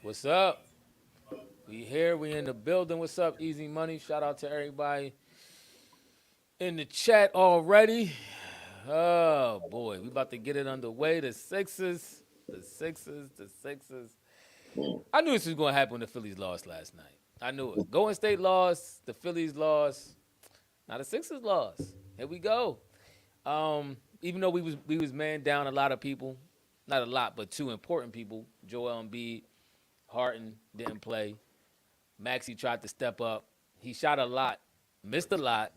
What's up? We here. We in the building. What's up? Easy Money. Shout out to everybody in the chat already. Oh boy, we about to get it underway. The Sixers. The Sixers. The Sixers. I knew this was going to happen when the Phillies lost last night. I knew it. Golden State lost. The Phillies lost. Now the Sixers lost. Here we go. Even though we was man down a lot of people, not a lot, but two important people. Joel Embiid, Harden didn't play. Maxey tried to step up. He shot a lot, missed a lot.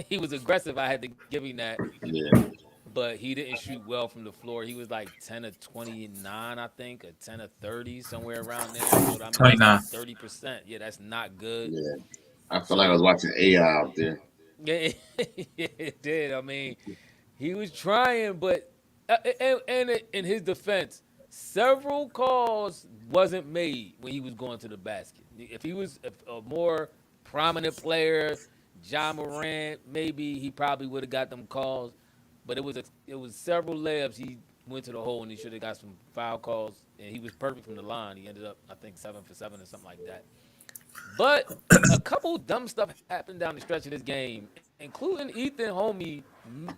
He was aggressive. I had to give him that, Yeah, but he didn't shoot well from the floor. He was like 10 of 29, I think, or 10 of 30, somewhere around there. So I mean, that's like 29. 30%. Yeah, that's not good. yeah. I felt like I was So watching AI out there. yeah, it did. I mean, he was trying, but and in his defense, several calls wasn't made when he was going to the basket. If he was a more prominent player, John Morant, maybe he probably would have got them calls. But it was several layups. He went to the hole and he should have got some foul calls. And he was perfect from the line. He ended up, I think, 7 for 7 or something like that. But a couple dumb stuff happened down the stretch of this game, including Ethan Homie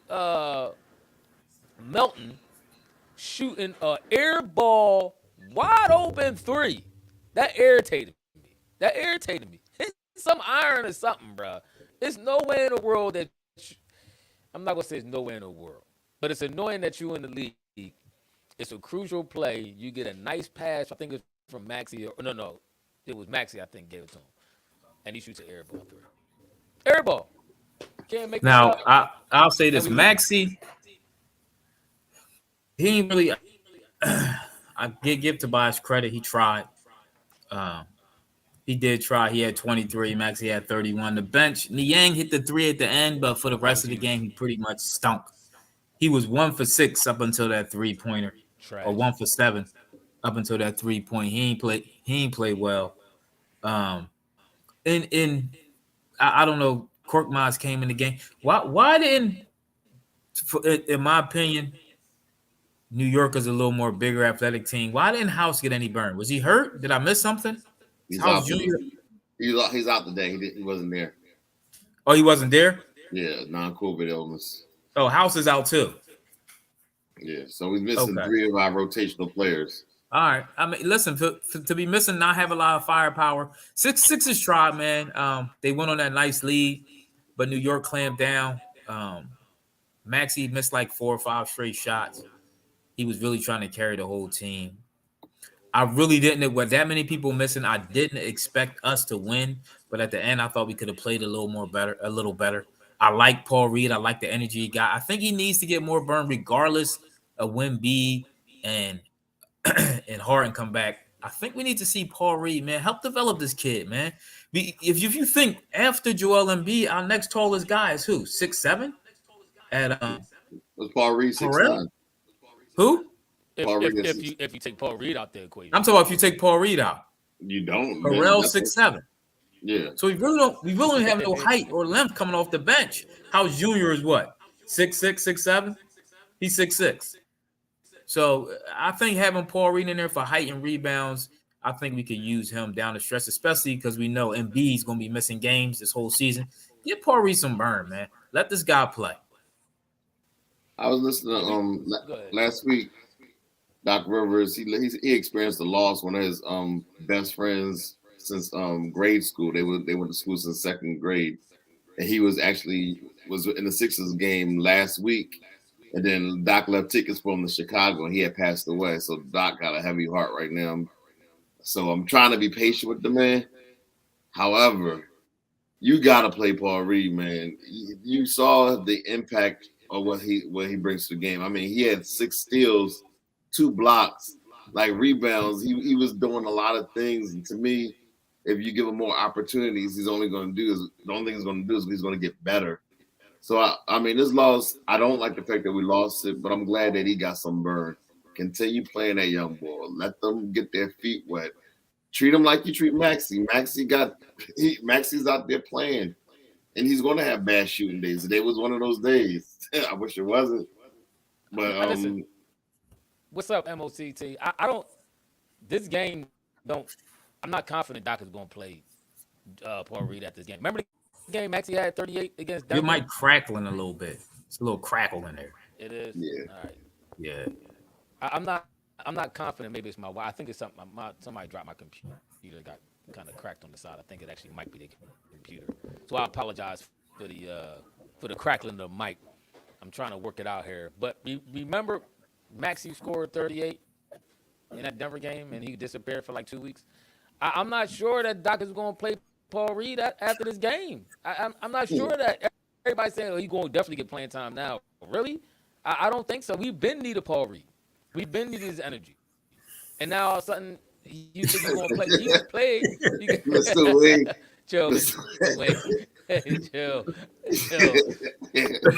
uh, Melton shooting a air ball wide open three. That irritated me. That irritated me. Hit some iron or something, bro. There's no way in the world that I'm not gonna say it's nowhere in the world, but it's annoying that you in the league. It's a crucial play. You get a nice pass. I think it's from Maxi. Or, no, it was Maxi. I think gave it to him, and he shoots an air ball three. Air ball. Can't make this Now, up, I'll say and this: we lose. Maxi, he ain't really. I give Tobias credit. He tried. Um, he did try. He had 23. Maxi had 31. The bench, Niang hit the three at the end, but for the That rest was of the huge. game, he pretty much stunk. He was 1 for 6 up until that 3 pointer, or Trash. 1 for 7 up until that 3 point. He ain't played well. Um, and I don't know. Korkmaz came in the game. Why didn't, in my opinion, New York is a little more bigger athletic team. Why didn't House get any burn? Was he hurt? Did I miss something? He's House out Junior. today. He's out today. He wasn't there. Oh, he wasn't there. Yeah, non-COVID illness. Oh, House is out too. Yeah, so we're missing Okay. three of our rotational players. All right. I mean, listen, to be missing, not have a lot of firepower. Sixers tried, man. They went on that nice lead, but New York clamped down. Maxie missed like 4 or 5 straight shots. He was really trying to carry the whole team. I really didn't. With that many people missing, I didn't expect us to win. But at the end, I thought we could have played a little better. I like Paul Reed. I like the energy he got. I think he needs to get more burn, regardless of when B and and Harden come back. I think we need to see Paul Reed, man, help develop this kid, man. If you think after Joel Embiid, our next tallest guy is who? 6'7"? At Was Paul Reed six Pharrell? nine? Who? If Paul if Reed is if six. you if you take Paul Reed out the equation, I'm talking about if you take Paul Reed out. You don't, man. Pharrell That's what, 6'7". yeah. So we really don't have no height or length coming off the bench. House Junior is what? 6'6", 6'7"? He's 6'6". So I think having Paul Reed in there for height and rebounds, I think we could use him down the stretch, especially because we know Embiid's going to be missing games this whole season. Get Paul Reed some burn, man. Let this guy play. I was listening to yeah, we go ahead. last week. Doc Rivers, he experienced the loss. One of his best friends since grade school. They went to school since second grade, and he was in the Sixers game last week. And then Doc left tickets for him to Chicago, and he had passed away. So Doc got a heavy heart right now. So I'm trying to be patient with the man. However, you got to play Paul Reed, man. You saw the impact of what he brings to the game. I mean, he had 6 steals, 2 blocks, like rebounds. He was doing a lot of things. And to me, if you give him more opportunities, the only thing he's going to do is he's going to get better. So I mean, this loss, I don't like the fact that we lost it, but I'm glad that he got some burn. Continue playing that young boy. Let them get their feet wet. Treat him like you treat Maxi. Maxi's out there playing, and he's going to have bad shooting days. Today was one of those days. I wish it wasn't, but Listen, what's up, MOCT? I don't. This game don't. I'm not confident Doc is going to play Paul Reed at this game. Remember the game Maxey had 38 against Denver? Your mic crackling a little bit. It's a little crackle in there. It is. Yeah. All right. Yeah. I'm not. I'm not confident. Maybe it's my. I think it's something. Somebody dropped my computer. Got kind of cracked on the side. I think it actually might be the computer. So I apologize for the crackling of the mic. I'm trying to work it out here. But remember, Maxey scored 38 in that Denver game, and he disappeared for like 2 weeks. I'm not sure that Doc is going to play Paul Reed after this game. I'm not sure that. Everybody's saying, oh, he's going to definitely get playing time now. Really? I don't think so. We've been needed Paul Reed. We've been needed his energy. And now all of a sudden, you think he's going to play. He played. Mr. Wing. Chill, Mr. Wing. Chill.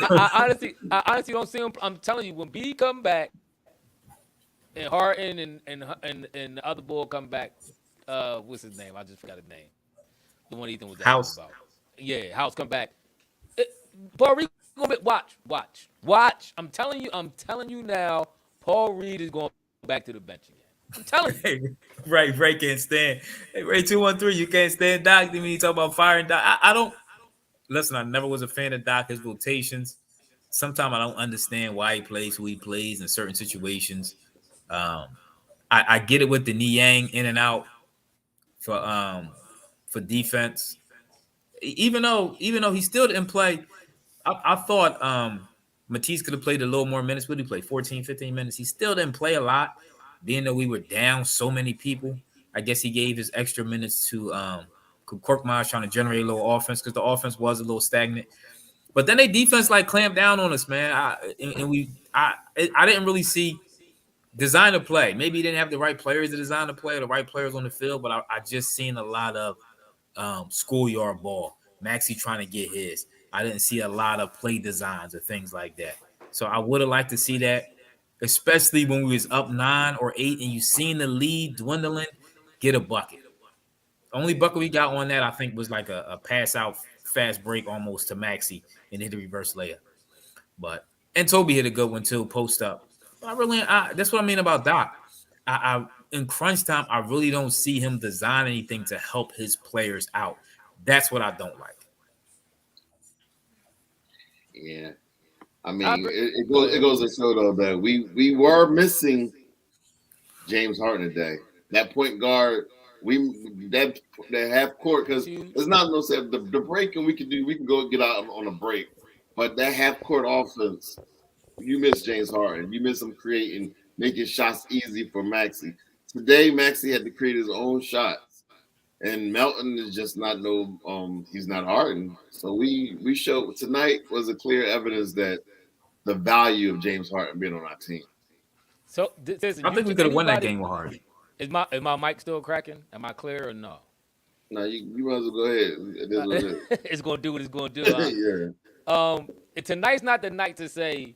I honestly don't see him. I'm telling you, when B come back, and Harden and the other bull come back, what's his name? I just forgot his name. The one Ethan was asking House. about. Yeah, House come back. Paul Reed gonna be, watch. I'm telling you now. Paul Reed is going back to the bench again. I'm telling you. Ray can't stand. Hey, Ray 213, you can't stand Doc. Then when you talk about firing Doc, I don't listen. I never was a fan of Doc. His rotations. Sometimes I don't understand why he plays who he plays in certain situations. I get it with the Niang in and out for defense. Even though he still didn't play, I thought Matisse could have played a little more minutes. What did he play? 14, 15 minutes. He still didn't play a lot, being that we were down so many people. I guess he gave his extra minutes to Korkmaz trying to generate a little offense because the offense was a little stagnant. But then they defense like clamped down on us, man. I didn't really see design to play. Maybe he didn't have the right players to design to play or the right players on the field, but I just seen a lot of schoolyard ball. Maxey trying to get his. I didn't see a lot of play designs or things like that. So I would have liked to see that, especially when we was up 9 or 8 and you seen the lead dwindling, get a bucket. The only bucket we got on that, I think, was like a pass out fast break almost to Maxey and hit a reverse layup. And Toby hit a good one too, post up. That's what I mean about Doc. In crunch time, I really don't see him design anything to help his players out. That's what I don't like. Yeah. I mean, it goes to show though that we were missing James Harden today. That point guard, that half court, because it's not no say the break, and we can go get out on a break, but that half court offense, you miss James Harden. You miss him creating, making shots easy for Maxey. Today, Maxey had to create his own shots, and Melton is just not he's not Harden. So we showed tonight was a clear evidence that the value of James Harden being on our team. So I think we could have won that game with Harden. Is my mic still cracking? Am I clear or no? No, you might as well go ahead. It is what it is. It's gonna do what it's gonna do. Huh? Yeah. Tonight's not the night to say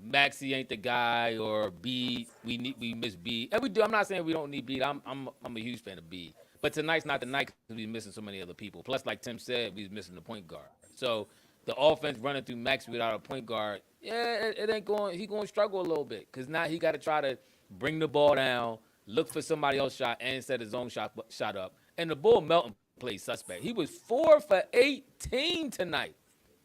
Maxey ain't the guy or B. We miss B, and we do. I'm not saying we don't need B. I'm a huge fan of B, but tonight's not the night because we're missing so many other people. Plus, like Tim said, we're missing the point guard. So the offense running through Maxey without a point guard, it ain't going. He going to struggle a little bit because now he got to try to bring the ball down, look for somebody else's shot, and set his own shot up. And the Bull Melton played suspect. He was 4 for 18 tonight.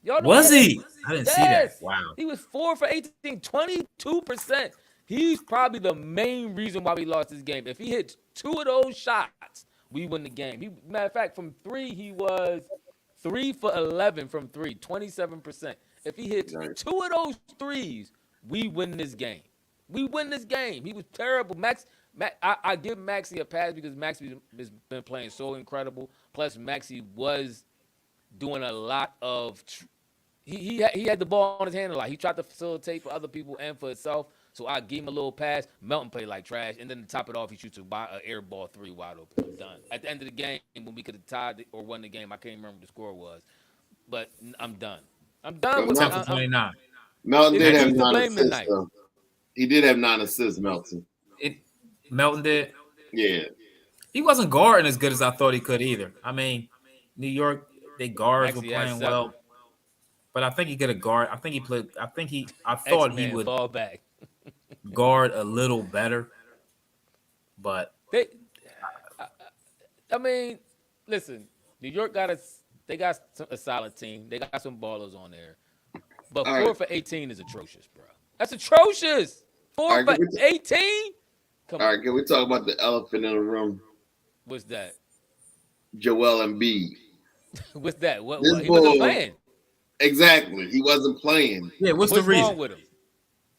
Y'all know was that? he? I didn't see that. Wow. He was 4 for 18, 22%. He's probably the main reason why we lost this game. If he hits 2 of those shots, we win the game. Matter of fact, from 3, he was 3 for 11 from 3, 27%. If he hits 2 of those threes, we win this game. We win this game. He was terrible. I give Maxey a pass because Maxey has been playing so incredible. Plus, Maxey was doing a lot of he had the ball on his hand a lot. He tried to facilitate for other people and for himself. So I gave him a little pass. Melton played like trash, and then to top it off, he shoots an air ball 3 wide open. I'm done. At the end of the game, when we could have tied or won the game, I can't remember what the score was, but I'm done. I'm done with 10 for 29. Melton did have 9 assists. He did have 9 assists. Melton did. Yeah. He wasn't guarding as good as I thought he could either. I mean, New York, they guards were playing well. But I think he could have guard. I thought he would fall back. guard a little better. But I mean, listen, New York they got a solid team. They got some ballers on there. But All 4 right, for 18 is atrocious, bro. That's atrocious. all 4 right. for 18? Come All on. right, can we talk about the elephant in the room? What's that? Joel Embiid. What's that? This He wasn't boy, playing. exactly. He wasn't playing. Yeah, what's the What's wrong reason? with him?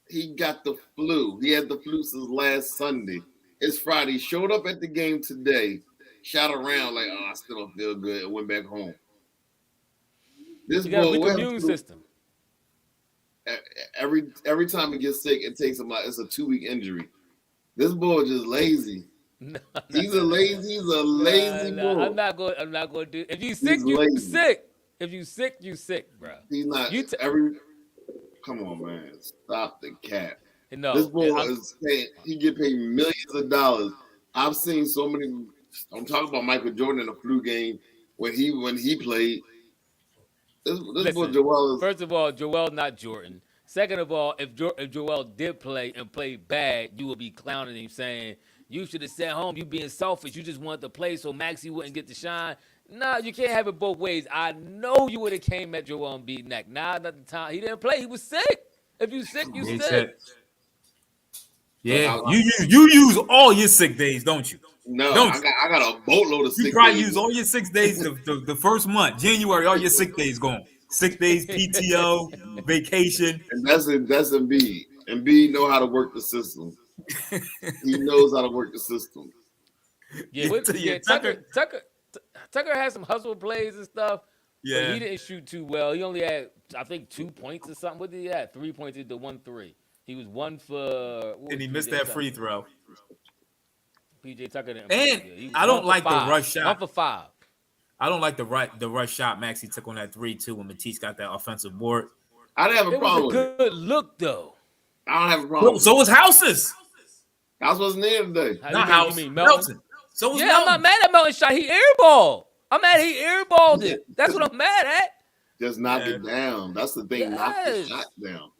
He got the flu. He had the flu since last Sunday. It's Friday. Showed up at the game today. Shot around like, oh, I still don't feel good, and went back home. This You got a boy, weak immune system. every time he gets sick, it takes him like it's a 2-week injury. This boy is just lazy. No, He's a lazy boy. I'm not going to do. If you sick, He's you lazy. sick. If you sick, you sick, bro. He's not You Come on, man. Stop the cap. This no. boy is paying. He get paid millions of dollars. I've seen so many. I'm talking about Michael Jordan in the flu game when he played. This boy Listen. Joel is. First of all, Joel not Jordan. Second of all, if Joel did play and play bad, you would be clowning him saying you should have sat home. You being selfish. You just wanted to play so Maxey wouldn't get the shine. Nah, you can't have it both ways. I know you would have came at Joel and beat neck. Nah, not the time. He didn't play. He was sick. If you sick, you He sick. said, yeah, you use all your sick days, don't you? No, Don't I got a boatload of you sick probably days. use all your 6 days the first month, January, all your sick days gone. 6 days PTO, vacation. And that's Embiid. Embiid know how to work the system. He knows how to work the system. Yeah, Tucker had some hustle plays and stuff. Yeah. But he didn't shoot too well. He only had, I think, 2 points or something. What did he have? 3 points to 1 3. He was 1 for. And he missed that free throw. PJ Tucker didn't And play good. He was I don't 1 for like the 5. rush shot. 1 for 5. I don't like the rush shot Maxey took on that 3-2 when Matisse got that offensive board. I didn't have a It problem was with a it. good look, though. I don't have a problem. So was House's. House wasn't there today. Not House. You mean Melton. So was Yeah, Melton. I'm not mad at Melton shot. He airballed. I'm mad he airballed it. That's what I'm mad at. Just knock it down. That's the thing. Knock the Yes. shot down.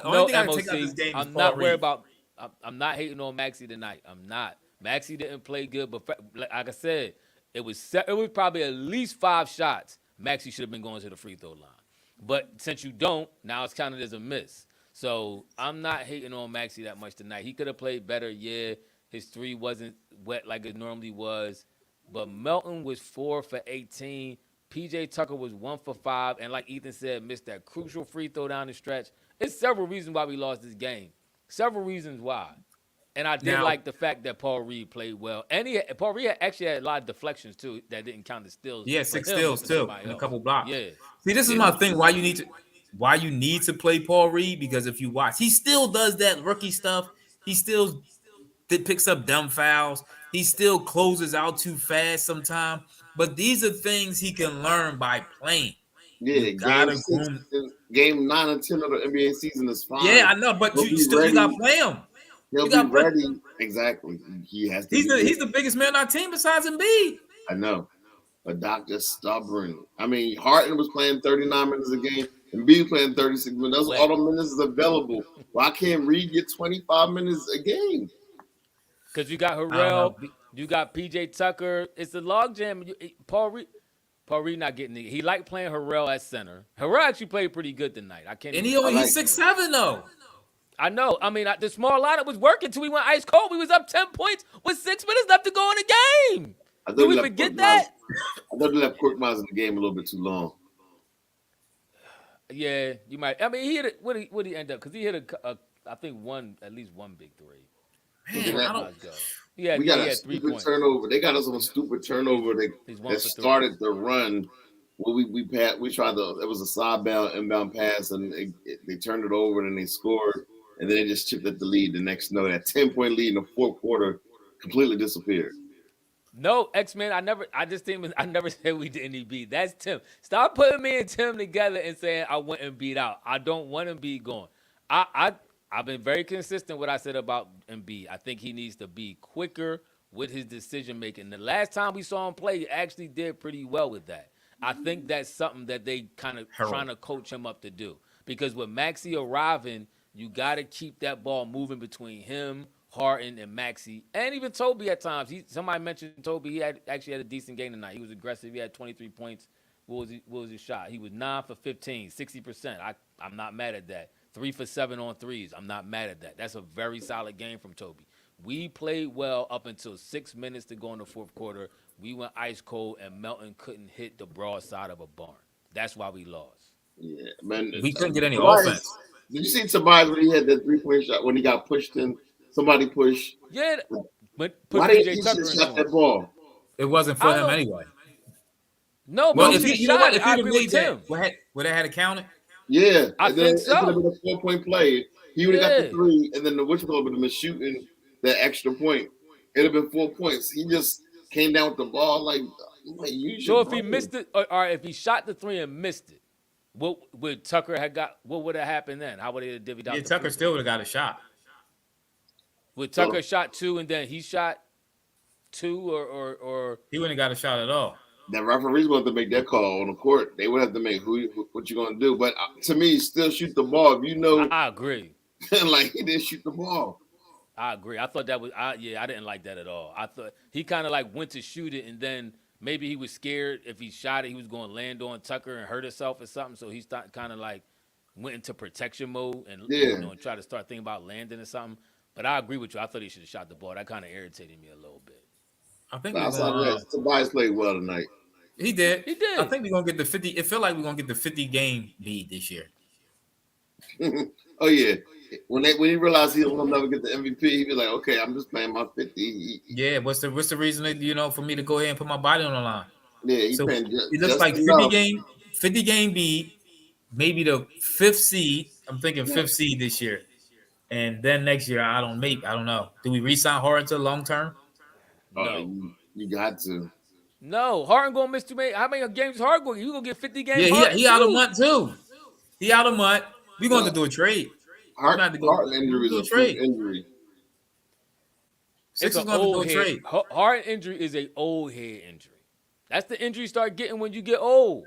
Only thing I take out this game I'm is not Paul worried Reed. about. I'm not hating on Maxey tonight. I'm not. Maxey didn't play good, but like I said, it was probably at least 5 shots. Maxey should have been going to the free throw line. But since you don't, now it's counted as a miss. So I'm not hating on Maxey that much tonight. He could have played better. Yeah, his 3 wasn't wet like it normally was. But Melton was 4 for 18. PJ Tucker was 1 for 5. And like Ethan said, missed that crucial free throw down the stretch. It's several reasons why we lost this game. Several reasons why. And I did like the fact that Paul Reed played well. And Paul Reed actually had a lot of deflections, too, that didn't count as steals. Yeah, 6 steals, too, and a couple blocks. Yeah. See, this is my thing. Why you need to play Paul Reed? Because if you watch, he still does that rookie stuff. He still picks up dumb fouls. He still closes out too fast sometimes. But these are things he can learn by playing. Yeah, game 9 and 10 of the NBA season is fine. Yeah, I know, but you got to play him. He'll be ready. Exactly. He has to. He's the biggest man on our team besides Embiid. I know. But Doc just stubborn. I mean, Harden was playing 39 minutes a game, and B playing 36 minutes. Those all the minutes is available. Why can't Reed get 25 minutes a game? Because you got Harrell, you got PJ Tucker. It's a logjam. Paul Reed not getting it. He liked playing Harrell at center. Harrell actually played pretty good tonight. He's 6'7" though. I know. I mean, the small lineup was working till we went ice cold. We was up 10 points with 6 minutes left to go in the game. Did we forget that? I thought they left Korkmaz in the game a little bit too long. Yeah, you might. I mean, he hit it. What did he end up? Because he hit I think at least one big 3. Man, we got a stupid turnover. They got us on a stupid turnover that started the run. Well, we tried it was a inbound pass, and they turned it over, and they scored, and then they just chipped at the lead. The next that 10-point lead in the fourth quarter completely disappeared. No, X-Men, I never said we didn't beat. That's Tim. Stop putting me and Tim together and saying I want Embiid out. I don't want Embiid going. I've been very consistent what I said about Embiid. I think he needs to be quicker with his decision making. The last time we saw him play, he actually did pretty well with that. I think that's something that they kind of trying to coach him up to do. Because with Maxey arriving, you got to keep that ball moving between him, Harden and Maxey, and even Toby at times. Somebody mentioned Toby. He actually had a decent game tonight. He was aggressive. He had 23 points. What was his shot? He was 9 for 15, 60%. I'm not mad at that. 3 for 7 on threes. I'm not mad at that. That's a very solid game from Toby. We played well up until 6 minutes to go in the fourth quarter. We went ice cold, and Melton couldn't hit the broadside of a barn. That's why we lost. Yeah, man. We couldn't get any Tobias, offense. Did you see Tobias when he had that 3-point shot when he got pushed in? Somebody pushed. Yeah, but put Why did PJ he Tucker just in shot that ball? It wasn't I for don't him know. anyway. No, but Well, he if should he, have you know shot what, it. if I he'd have agree with made Tim. that, would they had to count it? Yeah, I think it could have so. been a 4-point play. He would have got the Yeah. 3, and then the would have been shooting that extra point. It'd have been 4 points. He just came down with the ball like use So your if he brain. missed it, or if he shot the 3 and missed it, what would Tucker have got? What would have happened then? How would they have divvied out? Yeah, the Tucker free still throw? would have got a shot. Would Tucker shot 2 and then he shot 2, or He wouldn't have got a shot at all. The referees want to make that call on the court. They would have to make what you gonna do. But to me, still shoot the ball. If you know, I agree. like he didn't shoot the ball. I agree. I thought that was I didn't like that at all. I thought he kind of like went to shoot it and then maybe he was scared if he shot it he was going to land on Tucker and hurt himself or something. So he kind of like went into protection mode and and try to start thinking about landing or something. But I agree with you. I thought he should have shot the ball. That kind of irritated me a little bit. I think Tobias played well tonight. He did. He did. I think we're gonna get the 50. It felt like we're gonna get the 50 game lead this year. Oh yeah. When he realized he'll never get the MVP, he'd be like, okay, I'm just playing my 50. Yeah, what's the reason that, for me to go ahead and put my body on the line? Yeah, So it looks like 50 game beat, maybe the 5th seed. I'm thinking 5th seed this year. And then next year, I don't know. Do we re-sign Harden to long term? No. You got to. No, Harden gonna miss too many. How many games is Harden going? You gonna get 50 games? Yeah, he out a month too. He out a month. We're going to do a trade. Harden injury is a trade injury. It's an old head. Harden injury is an old head injury. That's the injury you start getting when you get old.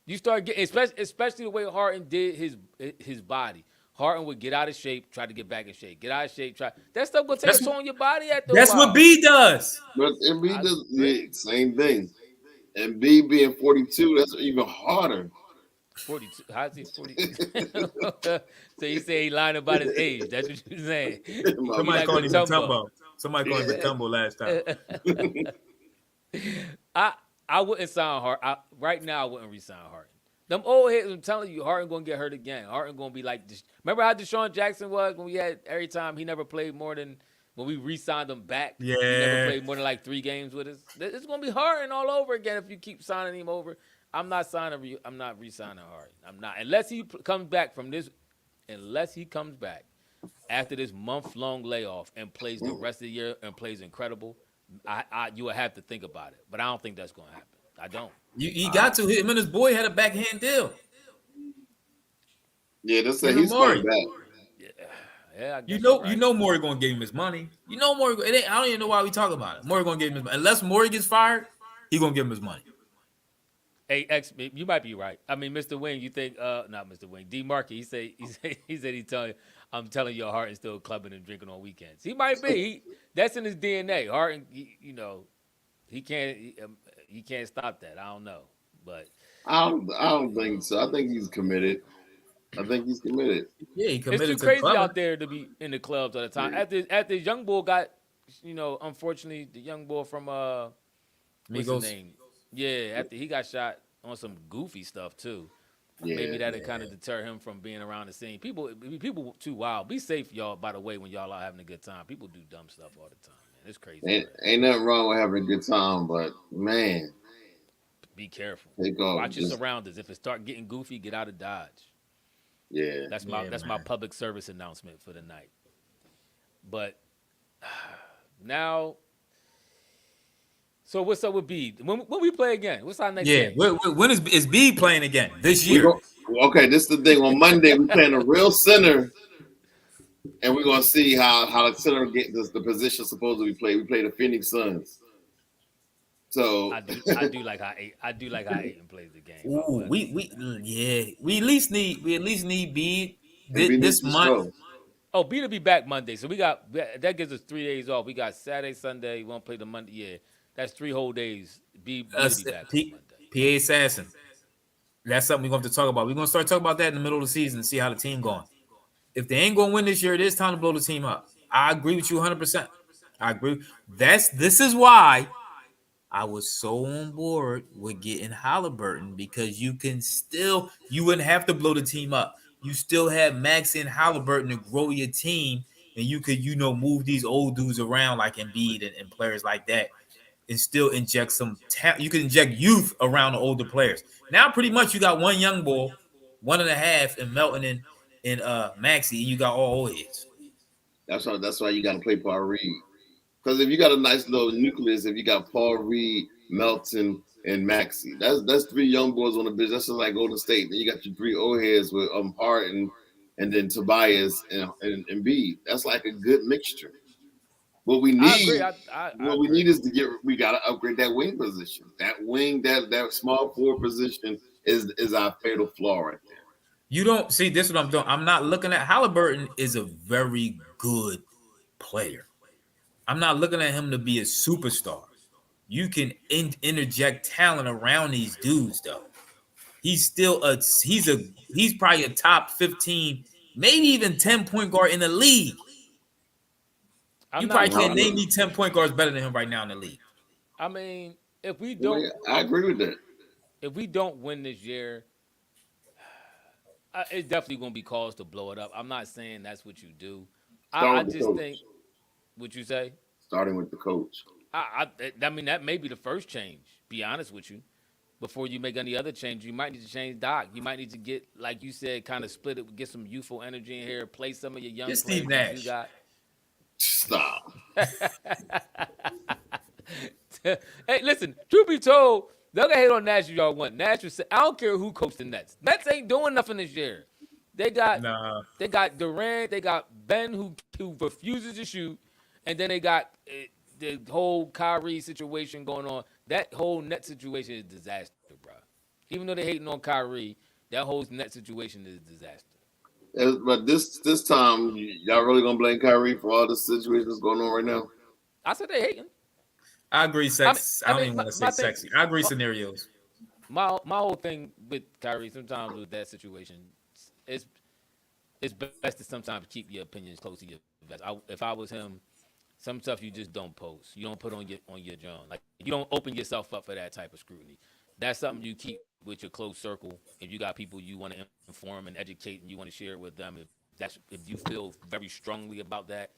You start getting, especially the way Harden did his body. Harden would get out of shape, try to get back in shape. Get out of shape, try. That stuff gonna take a toll on your body after a while. That's what B does. But Embiid does the same thing. And B being 42, that's even harder. 42. How's he 42? So you say he lying about his age. That's what you're saying. Somebody called him Matumbo. Somebody called him Matumbo last time. I wouldn't sign Harden. Right now, I wouldn't re-sign Harden. Them old heads, I'm telling you, Harden going to get hurt again. Harden going to be like this. Remember how Deshaun Jackson was when we had every time he never played more than when we re-signed him back? Yeah. He never played more than like 3 games with us. It's going to be Harden all over again if you keep signing him over. I'm not re-signing Harden. I'm not. Unless he comes back after this month-long layoff and plays the rest of the year and plays incredible, you will have to think about it. But I don't think that's going to happen. I don't. You got to. Him and his boy had a backhand deal. Yeah, that's he's coming back. Yeah, you know Morey gonna give him his money. You know Morey. I don't even know why we talk about it. Morey gonna give him his money. Unless Morey gets fired, he gonna give him his money. Hey, X, you might be right. I mean, Mr. Wing, you think not Mr. Wing, D. Markey, I'm telling you, Harden's still clubbing and drinking on weekends. He might be. That's in his DNA. Harden, he can't stop that. I don't know, but I don't think so. I think he's committed. Yeah, he committed. It's too crazy out there to be in the clubs all the time. Yeah. After young boy got, unfortunately, the young boy from what's his name? Yeah, after he got shot on some goofy stuff too. Yeah, maybe that'll kind of deter him from being around the scene. People too wild. Be safe, y'all. By the way, when y'all are having a good time, people do dumb stuff all the time. Man. It's crazy. Ain't nothing wrong with having a good time, but man, be careful. Watch your surroundings. If it start getting goofy, get out of Dodge. Yeah, that's my public service announcement for the night. But now, so what's up with B? When we play again? What's our next game? When is B playing again this year? Okay, this is the thing. On Monday, we're playing a real center, and we're gonna see how the center get the position supposedly play. We play the Phoenix Suns. So I do like how Ayton plays the game. Ooh, we at least need B this month. Oh, B to be back Monday. So we got that gives us 3 days off. We got Saturday, Sunday. We won't play the Monday. Yeah, that's 3 whole days. B to be back on Monday. PA Assassin. That's something we're going to talk about. We're going to start talking about that in the middle of the season and see how the team going. If they ain't going to win this year, it is time to blow the team up. I agree with you 100%. I agree. This is why I was so on board with getting Halliburton, because you wouldn't have to blow the team up. You still have Maxey and Halliburton to grow your team, and you could, move these old dudes around like Embiid and players like that, and still inject some talent. You can inject youth around the older players. Now, pretty much, you got one young boy, one and a half, and Melton and Maxey, and you got all old heads. That's why you got to play Paul Reed. Because if you got a nice little nucleus, if you got Paul Reed, Melton, and Maxey, that's three young boys on the bench. That's just like Golden State. Then you got your three old heads with Hart and then Tobias and Embiid. That's like a good mixture. What we need, need is we got to upgrade that wing position. That wing, that small forward position is our fatal flaw right there. You don't see this. Is what I'm doing. I'm not looking at Halliburton is a very good player. I'm not looking at him to be a superstar. You can interject talent around these dudes, though. He's still he's probably a top 15, maybe even 10 point guard in the league. You probably can't name me 10 point guards better than him right now in the league. I mean, if we don't, I agree with that. If we don't win this year, it's definitely going to be cause to blow it up. I'm not saying that's what you do. I just think. What you say? Starting with the coach. I mean, that may be the first change. Be honest with you. Before you make any other change, you might need to change Doc. You might need to get, like you said, kind of split it, get some youthful energy in here, play some of your young players that you got. Stop. Hey, listen, truth be told, they're going to hate on Nash if y'all want. Nash will say, I don't care who coached the Nets. Nets ain't doing nothing this year. They got Durant, they got Ben who refuses to shoot, and then they got the whole Kyrie situation going on. That whole net situation is disaster, bro. Even though they're hating on Kyrie, that whole net situation is disaster. But this time, y'all really gonna blame Kyrie for all the situations going on right now? I said they hating. I agree. I don't even want to say sexy. I agree. Scenarios. My whole thing with Kyrie, sometimes with that situation, it's best to sometimes keep your opinions close to your vest. If I was him, some stuff you just don't post. You don't put on your journal. Like, you don't open yourself up for that type of scrutiny. That's something you keep with your close circle. If you got people you want to inform and educate and you want to share it with them, if you feel very strongly about that,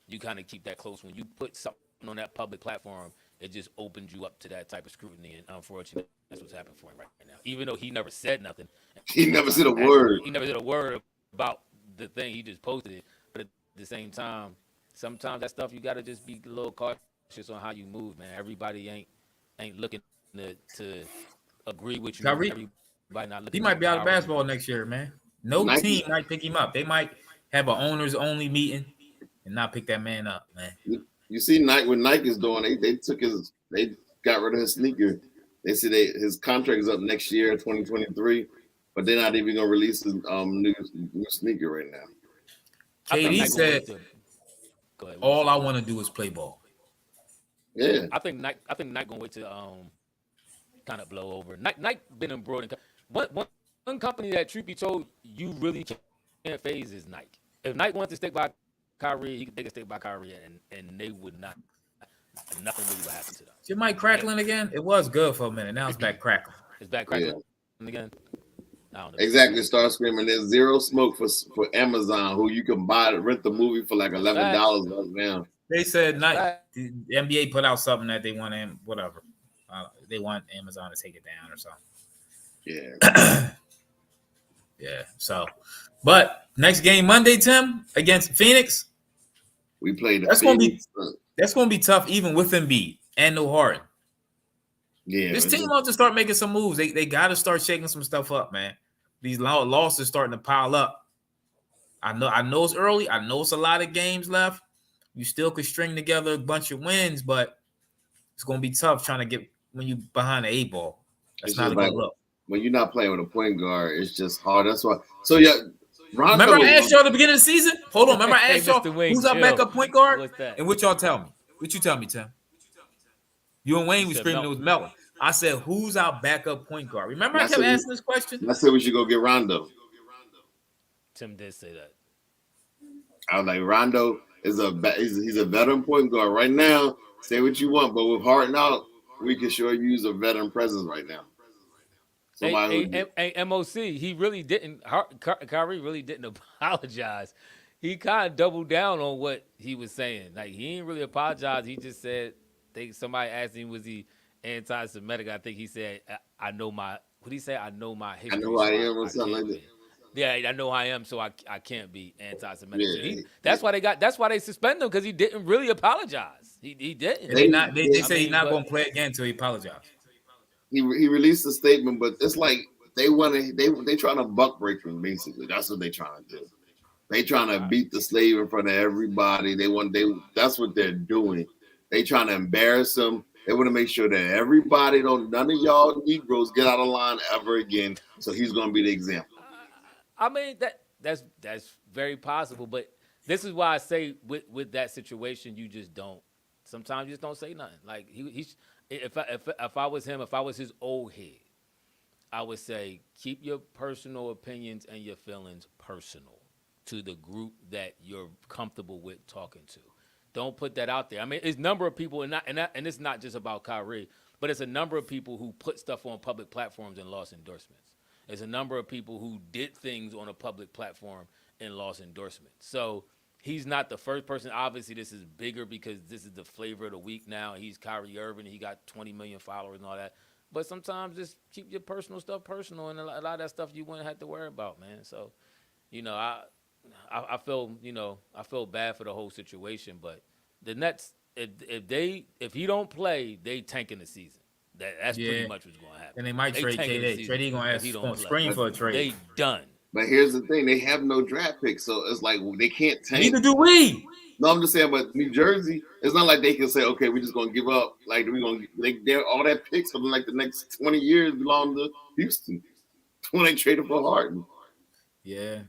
you kind of keep that close. When you put something on that public platform, it just opens you up to that type of scrutiny. And unfortunately, that's what's happening for him right now. Even though he never said nothing. He never said a word. He never said a word about the thing. He just posted it. But at the same time, sometimes that stuff you got to just be a little cautious on how you move, man. Everybody ain't looking to agree with you. Kyrie, he might be out of basketball next year, man. No team might pick him up. They might have an owners only meeting and not pick that man up, man. You see, what Nike is doing, they got rid of his sneaker. They said his contract is up next year, 2023, but they're not even gonna release his new sneaker right now. KD said, "All I want to do is play ball." Yeah, I think Nike gonna wait to kind of blow over. Nike been embroiled in one company that, truth be told, you really can't phase is Nike. If Nike wants to stick by Kyrie, they can stick by Kyrie, and they would not. Nothing really would happen to them. Is your mic crackling again? It was good for a minute. Now it's back crackling. It's back crackling again. I don't know. Exactly. Start screaming. There's zero smoke for Amazon, who you can rent the movie for like $11 right now. They said the NBA put out something that they want whatever. They want Amazon to take it down or something. Yeah. Yeah. So, but next game Monday, Tim, against Phoenix. We played. That's gonna be tough, even with Embiid and no Harden. Yeah. This team wants to start making some moves. They got to start shaking some stuff up, man. These losses starting to pile up. I know it's early. I know it's a lot of games left. You still could string together a bunch of wins, but it's going to be tough trying to get when you behind the 8-ball. That's not a good look. When you're not playing with a point guard, it's just hard. That's why. So yeah, Remember Rondo I asked was y'all at the beginning of the season? Hold on. Remember I Hey, asked y'all Mr. Wing, who's our chill. backup point guard? What's that? And what y'all tell me? What you tell me, Tim? You and You Wayne was said screaming it Melton. was Melton. I said, who's our backup point guard? Remember and I I kept said asking this question? we should go get Rondo. Tim did say that. I was like, Rondo is he's a veteran point guard right now. Say what you want, but with Harden out, we can sure use a veteran presence right now. Somebody who MOC, he really didn't. Kyrie really didn't apologize. He kind of doubled down on what he was saying. Like he didn't really apologize. He just said, somebody asked him, was he anti-Semitic? I think he said, I know my. What did he say? I know my I know history, who I so am or I something like can't that. be. Yeah, I know I am, so I can't be anti-Semitic. So Yeah, that's why they suspended him because he didn't really apologize. He didn't. And they I say he's mean, not but gonna play again until he apologizes. he released a statement, but it's like they want to they trying to buck break him basically. That's what they trying to do. They trying to beat the slave in front of everybody. That's what they're doing. They trying to embarrass him. They want to make sure that everybody none of y'all Negroes get out of line ever again. So he's gonna be the example. I mean that's very possible, but this is why I say with that situation, you just don't. Sometimes you just don't say nothing. Like he's if I was him, if I was his old head, I would say keep your personal opinions and your feelings personal to the group that you're comfortable with talking to. Don't put that out there. I mean, it's a number of people, and it's not just about Kyrie, but it's a number of people who put stuff on public platforms and lost endorsements. There's a number of people who did things on a public platform and lost endorsements. So he's not the first person. Obviously, this is bigger because this is the flavor of the week now. He's Kyrie Irving. He got 20 million followers and all that. But sometimes just keep your personal stuff personal, and a lot of that stuff you wouldn't have to worry about, man. So, I feel I feel bad for the whole situation, but the Nets, if he don't play, they tanking the season. That's pretty much what's gonna happen. And they might trade tanking the KD. season KD if he don't gonna play. scream for a trade. They done. But here's the thing: they have no draft picks, so it's like they can't tank. Neither do we. No, I'm just saying, but New Jersey, it's not like they can say, okay, we're just gonna give up. Like they're all that picks for like the next 20 years belong to Houston when they traded for Harden. Yeah,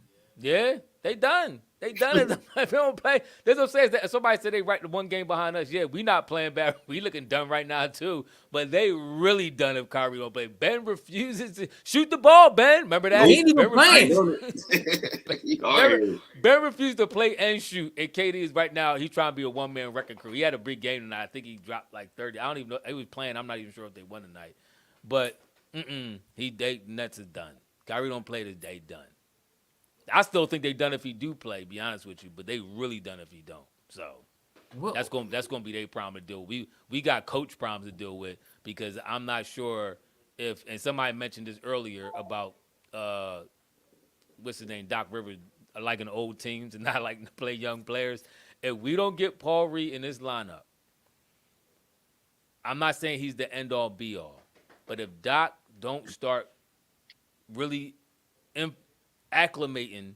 they done. They done it. If they don't play, there's no saying that somebody said they right the one game behind us. Yeah, we not playing bad. We looking done right now too. But they really done if Kyrie don't play. Ben refuses to shoot the ball. Ben, remember that? he ain't even playing. Ben refused to play and shoot. And KD is right now. He's trying to be a one-man wrecking crew. He had a big game tonight. I think he dropped like 30. I don't even know. He was playing. I'm not even sure if they won tonight. But Nets is done. Kyrie don't play this day done. I still think they done if he do play. Be honest with you, but they really done if he don't. So that's gonna be their problem to deal with. We got coach problems to deal with because I'm not sure if, and somebody mentioned this earlier about what's his name, Doc Rivers, liking old teams and not liking to play young players. If we don't get Paul Reed in this lineup, I'm not saying he's the end all be all, but if Doc don't start really acclimating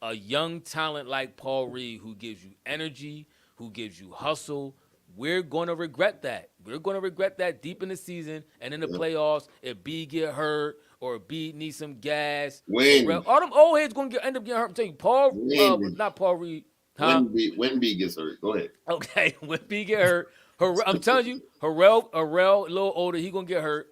a young talent like Paul Reed who gives you energy, who gives you hustle, we're going to regret that. We're going to regret that deep in the season and in the playoffs if B get hurt or B needs some gas. All them old heads going to end up getting hurt. I'm telling you, not Paul Reed. Huh? When B gets hurt, go ahead. Okay, when B get hurt, I'm telling you, Harrell, a little older, he going to get hurt.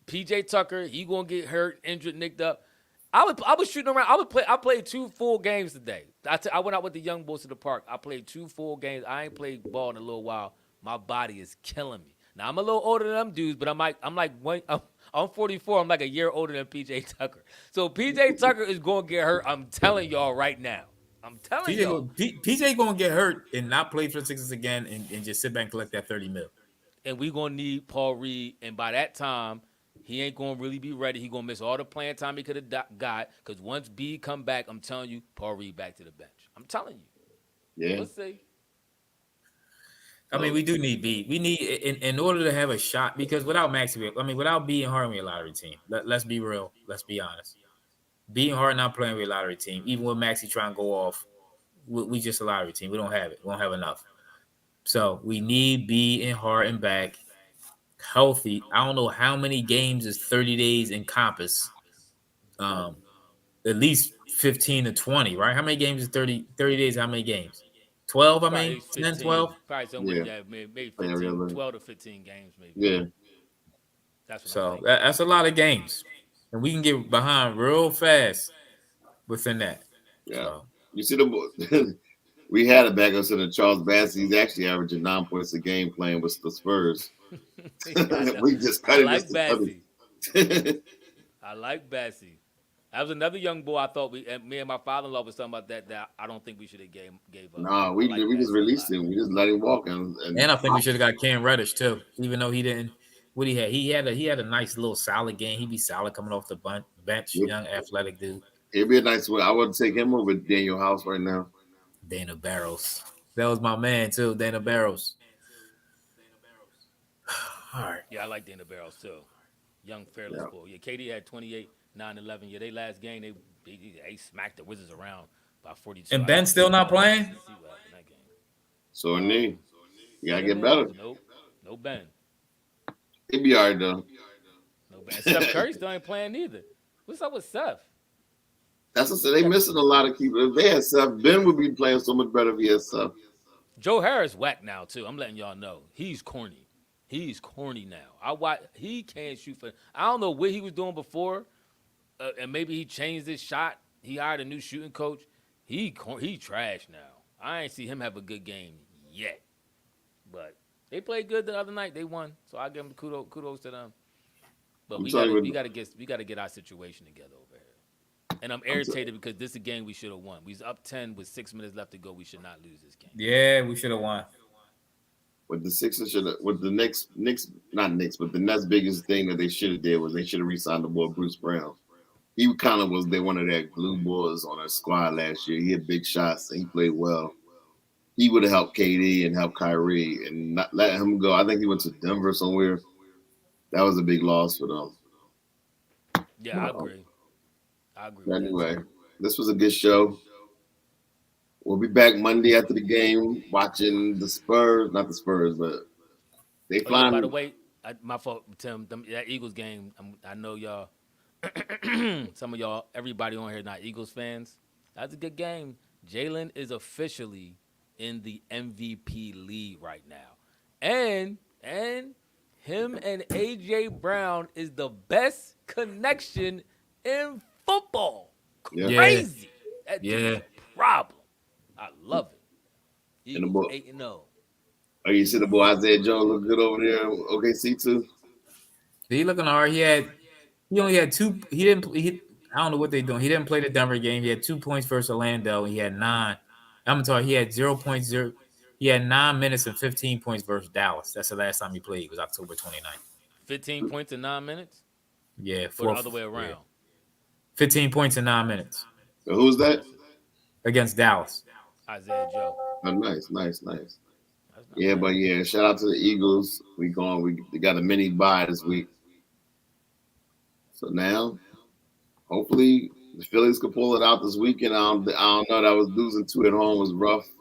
PJ Tucker, he going to get hurt, injured, nicked up. I was shooting around. I played 2 full games today. I went out with the young boys to the park. I played 2 full games. I ain't played ball in a little while. My body is killing me. Now I'm a little older than them dudes, but I'm 44. I'm like a year older than PJ Tucker. So PJ Tucker is going to get hurt. I'm telling y'all right now. I'm telling y'all. PJ going to get hurt and not play for the Sixers again and just sit back and collect that $30 million. And we going to need Paul Reed. And by that time, he ain't going to really be ready. He going to miss all the playing time he could have got. Because once B come back, I'm telling you, Paul Reed back to the bench. I'm telling you. Yeah. Let's see. I mean, we do need B. We need, in order to have a shot, because without Maxey, without B and Harden, we're a lottery team. Let's be real. Let's be honest. B and Harden not playing, we're a lottery team. Even with Maxey trying to go off, we just a lottery team. We don't have it. We don't have enough. So we need B and Harden back. Healthy. I don't know how many games is 30 days encompass. at least 15 to 20, right? How many games is 30 days? How many games? 12, I Probably mean, 10, 15. 12. Probably somewhere, Yeah, yeah, maybe play every 15, other. 12 to 15 games, maybe. Yeah, That's what I'm So thinking. that's a lot of games. And we can get behind real fast within that. yeah. So You see the we had a backup center, Charles Bassey. He's actually averaging 9 points a game playing with the Spurs. I know. We just I cut him like just to Bassey. I like Bassey. That was another young boy I thought me and my father-in-law was talking about that I don't think we should have gave up. Nah, I we like we just Bassey a released lot. him. We just let him walk and and I think we should have got Cam Reddish too, even though he didn't. What he had a nice little solid game. He'd be solid coming off the bench, yep. young athletic dude. It'd be a nice one. I would take him over Daniel House right now. Dana Barros. That was my man too, Dana Barros. All right. Yeah, I like Dana Barros too. Young, fearless Yeah. boy. Yeah, KD had 28, 9, 11. Yeah, they last game they smacked the Wizards around by 42. And I Ben didn't still see not I playing? didn't see what happened in that game. So Nick, you gotta Ben get is better. nope, no Ben, He'd be all right though. no Ben. Steph Curry still ain't playing neither. What's up with Steph? That's what I said. He They got missing a lot of keepers. If they had Seth, Ben would be playing so much better if he had Seth. Joe Harris whack now too. I'm letting y'all know he's corny. He's corny now. He can't shoot for. I don't know what he was doing before, and maybe he changed his shot. He hired a new shooting coach. He trash now. I ain't see him have a good game yet. But they played good the other night. They won, so I give them kudos to them. But I'm we telling gotta you, we gotta get our situation together over here. And I'm I'm t- irritated because this is a game we should have won. We was up 10 with 6 minutes left to go. We should not lose this game. Yeah, we should have won. with the Sixers should have with the Knicks not Knicks, but the next biggest thing that they should have did was they should have re-signed the boy Bruce Brown. He kind of was one of their glue boys on our squad last year. He had big shots and he played well. He would have helped KD and helped Kyrie and not let him go. I think he went to Denver somewhere. That was a big loss for them. Yeah, But I agree. I agree with that anyway, too. this was a good show. We'll be back Monday after the game watching the Spurs, not the Spurs, but they Oh yeah, by the flying. way, my fault, Tim. That Eagles game, I know y'all. Some of y'all, everybody on here not Eagles fans. That's a good game. Jalen is officially in the MVP lead right now, and him and AJ Brown is the best connection in football. Yeah, Yeah, Crazy. That dude is yeah. a problem. I love it. in the Eagles book. 8-0. Oh, you see the boy Isaiah Jones look good over there. OKC too. He looking hard. He only had two. He didn't. He I don't know what they're doing. He didn't play the Denver game. He had 2 points versus Orlando. He had 9. I'm sorry. He had 0.0. He had 9 minutes and 15 points versus Dallas. That's the last time he played. It was October 29th. 15 points in 9 minutes, Yeah, or the fourth. other way Yeah, around. 15 points in 9 minutes So who's that? against Dallas. Isaiah Joe. Oh, nice. That's not Yeah, bad. but yeah, shout out to the Eagles. We got a mini bye this week. So now, hopefully, the Phillies could pull it out this weekend. I don't know. That was losing 2 at home was rough. So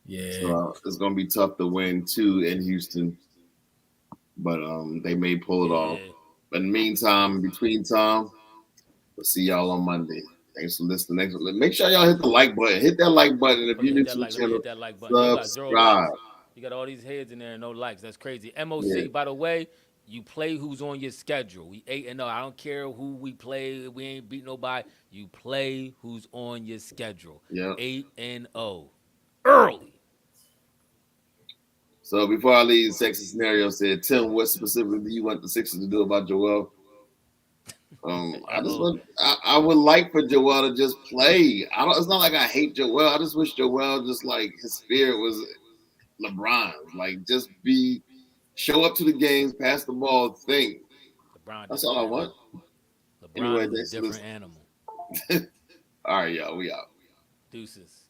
Yeah, it's gonna be tough to win 2 in Houston, but they may pull it off. Yeah. But in the meantime, between time, we'll see y'all on Monday. Thanks for listening. Make sure y'all hit the like button. Hit that like button if Oh you're yeah, new hit that to the like. Let me channel. hit that like button. You got 0 Subscribe. likes. You got all these heads in there and no likes. That's crazy. Yeah, MOC. By the way, you play who's on your schedule. We 8-0. I don't care who we play. We ain't beat nobody. You play who's on your schedule. yeah. 8-0. Early. So before I leave, sexy scenario said, Tim, what specifically do you want the Sixers to do about Joel? I just Uh-oh. want. I would like for Joel to just play. I don't. It's not like I hate Joel. I just wish Joel just like his spirit was LeBron's. Like just show up to the games, pass the ball, think. LeBron That's different all I want. animal. LeBron Anyway, is a thanks for different listening. animal. All right, y'all. We out. Deuces.